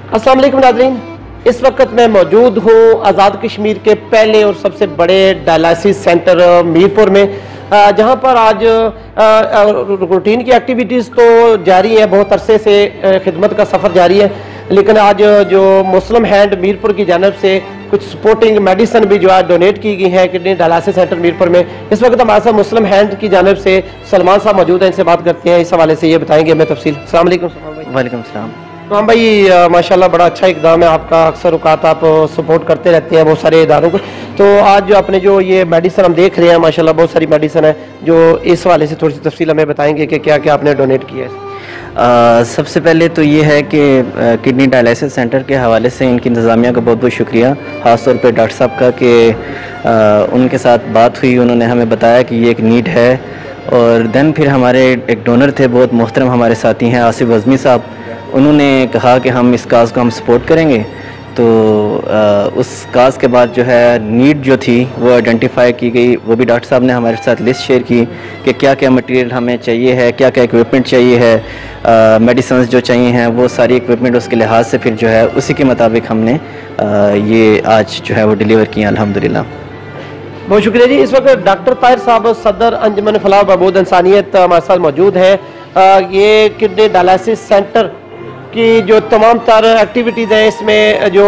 अस्सलाम वालेकुम नाज़रीन, इस वक्त मैं मौजूद हूँ आज़ाद कश्मीर के पहले और सबसे बड़े डायलिसिस सेंटर मीरपुर में, जहाँ पर आज रूटीन की एक्टिविटीज़ तो जारी है, बहुत अरसे से खिदमत का सफ़र जारी है, लेकिन आज जो मुस्लिम हैंड मीरपुर की जानब से कुछ सपोर्टिंग मेडिसिन भी जो है डोनेट की गई है किडनी डायलिसिस सेंटर मीरपुर में। इस वक्त हमारे साथ मुस्लिम हैंड की जानब से सलमान साहब मौजूद हैं, इनसे बात करते हैं, इस हवाले से ये बताएंगे हमें तफसील। अस्सलाम वालेकुम। वालेकुम सलाम। तो हम भाई माशाल्लाह बड़ा अच्छा इक़दाम है आपका, अक्सर औक़ात आप सपोर्ट करते रहते हैं बहुत सारे इदारों को, तो आज जो अपने जो ये मेडिसिन हम देख रहे हैं माशाल्लाह बहुत सारी मेडिसिन है, जो इस हवाले से थोड़ी सी तफसील हमें बताएंगे कि क्या क्या आपने डोनेट किया है। सबसे पहले तो ये है कि किडनी डायलिसिस सेंटर के हवाले से इनकी इंतज़ामिया का बहुत बहुत शुक्रिया, ख़ास तौर पे डॉक्टर साहब का कि उनके साथ बात हुई, उन्होंने हमें बताया कि ये एक नीड है। और देन फिर हमारे एक डोनर थे बहुत मोहतरम हमारे साथी हैं आसिफ अज़मी साहब, उन्होंने कहा कि हम इस काज को हम सपोर्ट करेंगे। तो उस काज के बाद जो है नीड जो थी वो आइडेंटिफाई की गई, वो भी डॉक्टर साहब ने हमारे साथ लिस्ट शेयर की कि क्या क्या मटेरियल हमें चाहिए है, क्या क्या इक्विपमेंट चाहिए है, मेडिसिन जो चाहिए हैं, वो सारी इक्विपमेंट उसके लिहाज से फिर जो है उसी के मुताबिक हमने ये आज जो है वो डिलीवर किया अल्हम्दुलिल्लाह। बहुत शुक्रिया जी। इस वक्त डॉक्टर ताहिर साहब सदर अंजुमन फलाह बहबूद इंसानियत हमारे साथ मौजूद हैं। ये किडनी डायलिसिस सेंटर की जो तमाम तर एक्टिविटीज़ हैं, इसमें जो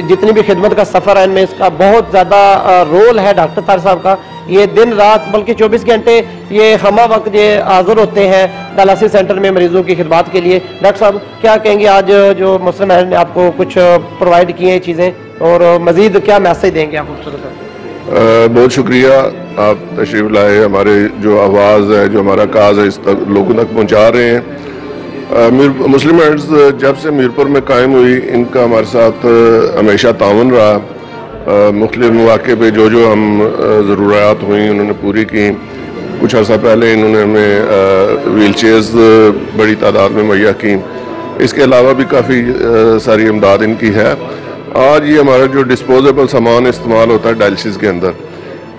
जितनी भी खिदमत का सफ़र है, इनमें इसका बहुत ज़्यादा रोल है डॉक्टर ताहिर साहब का। ये दिन रात बल्कि 24 घंटे ये हमा वक्त ये हाज़िर होते हैं डायलिसिस सेंटर में मरीज़ों की खिदमत के लिए। डॉक्टर साहब क्या कहेंगे, आज जो मुस्लिम हैंड ने आपको कुछ प्रोवाइड किए हैं चीज़ें, और मज़ीद क्या मैसेज देंगे आप? बहुत शुक्रिया, आप तशरीफ़ लाए, हमारे जो आवाज़ है, जो हमारा काज है, इस तक लोगों तक पहुँचा रहे हैं। मुस्लिम हैंड्स जब से मीरपुर में कायम हुई, इनका हमारे साथ हमेशा तावन रहा। मुख्तलिफ मौक़े पे जो जो हम ज़रूरियात हुई उन्होंने पूरी की। कुछ अर्सा पहले इन्होंने हमें व्हील चेयर्स बड़ी तादाद में मुहैया की, इसके अलावा भी काफ़ी सारी इमदाद इनकी है। आज ये हमारा जो डिस्पोजेबल सामान इस्तेमाल होता है डायलिसिस के अंदर,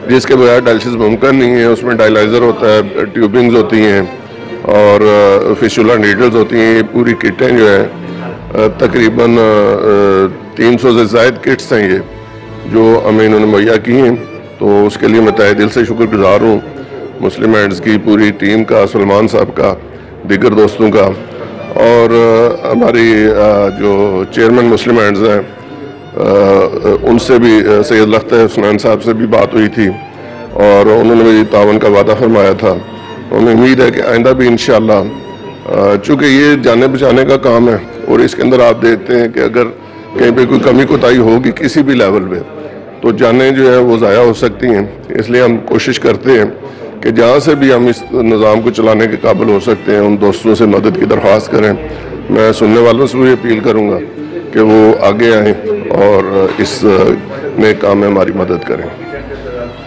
जिसके बगैर डायलिसिस मुमकिन नहीं है, उसमें डायलाइज़र होता है, ट्यूबिंग्स होती हैं और फिशुला नीडल्स होती हैं। ये पूरी किटें जो है तकरीबन 300 से ज़ायद किट्स हैं ये जो हमें इन्होंने मुहैया की हैं, तो उसके लिए मैं तहे दिल से शुक्रगुजार हूँ मुस्लिम हैंड्स की पूरी टीम का, सलमान साहब का, दीगर दोस्तों का। और हमारी जो चेयरमैन मुस्लिम हैंड्स हैं उनसे भी, सैयद लख्तर हुसनैन साहब से भी बात हुई थी और उन्होंने भी तावन का वादा फरमाया था। हमें उम्मीद है कि आइंदा भी इंशाअल्लाह, चूँकि ये जाने बचाने का काम है और इसके अंदर आप देखते हैं कि अगर कहीं पे कोई कमी कोताही होगी किसी भी लेवल पे, तो जानें जो है वो ज़ाया हो सकती हैं। इसलिए हम कोशिश करते हैं कि जहाँ से भी हम इस निज़ाम को चलाने के काबिल हो सकते हैं, उन दोस्तों से मदद की दरख्वास्त करें। मैं सुनने वालों से भी अपील करूँगा कि वो आगे आएँ और इस नए काम में हमारी मदद करें।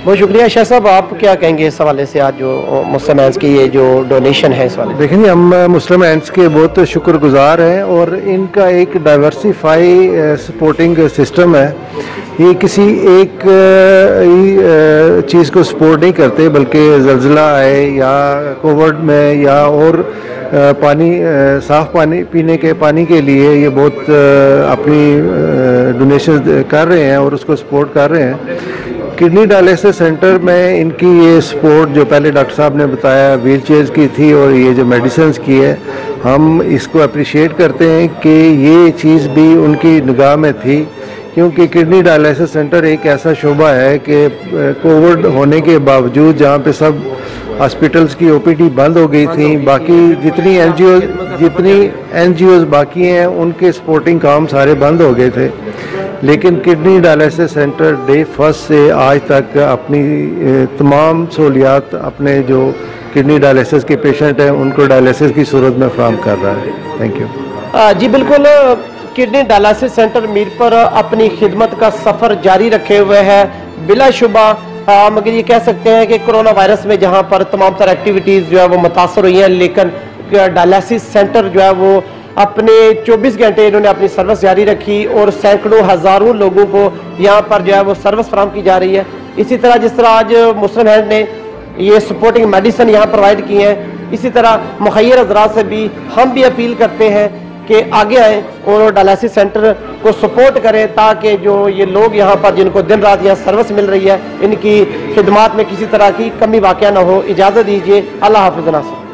बहुत शुक्रिया। शाह साहब आप क्या कहेंगे इस हवाले से, आज जो मुस्लिम हैंड्स की ये जो डोनेशन है इस वाले? देखिए, हम मुस्लिम हैंड्स के बहुत शुक्रगुजार हैं और इनका एक डाइवर्सिफाई सपोर्टिंग सिस्टम है। ये किसी एक चीज़ को सपोर्ट नहीं करते, बल्कि ज़लज़ला आए या कोविड में या और पानी, साफ़ पानी पीने के पानी के लिए ये बहुत अपनी डोनेशन कर रहे हैं और उसको सपोर्ट कर रहे हैं। किडनी डायलिसिस सेंटर में इनकी ये सपोर्ट जो पहले डॉक्टर साहब ने बताया व्हील चेयर्स की थी और ये जो मेडिसिन्स की है, हम इसको अप्रिशिएट करते हैं कि ये चीज़ भी उनकी निगाह में थी, क्योंकि किडनी डायलिसिस सेंटर एक ऐसा शोबा है कि कोविड होने के बावजूद जहाँ पे सब हॉस्पिटल्स की ओपीडी बंद हो गई थी, बाकी जितनी एनजीओज बाकी हैं उनके सपोर्टिंग काम सारे बंद हो गए थे, लेकिन kidney dialysis centre day first से आज तक अपनी तमाम सहूलियात अपने जो किडनी डायलिसिस के पेशेंट हैं उनको डायलिसिस की सूरत में फराहम कर रहा है। Thank you. जी बिल्कुल, किडनी डायलिसिस सेंटर मीरपुर अपनी खिदमत का सफ़र जारी रखे हुए है बिलाशुबा। मगर ये कह सकते हैं कि कोरोना वायरस में जहाँ पर तमाम तरह एक्टिविटीज़ जो है वो मुतासर हुई हैं, लेकिन डायलिसिस सेंटर जो है वो अपने 24 घंटे इन्होंने अपनी सर्विस जारी रखी और सैकड़ों हज़ारों लोगों को यहाँ पर जो है वो सर्विस फराहम की जा रही है। इसी तरह जिस तरह आज मुस्लिम हेल्थ ने ये सपोर्टिंग मेडिसिन यहाँ प्रोवाइड की हैं, इसी तरह मुखैर हज़रात से भी हम भी अपील करते हैं कि आगे आएँ और डायलिसिस सेंटर को सपोर्ट करें, ताकि जो ये लोग यहाँ पर जिनको दिन रात यहाँ सर्विस मिल रही है, इनकी खिदमात में किसी तरह की कमी वाक़या ना हो। इजाज़त दीजिए। अल्लाह हाफ़िज़ नासिर।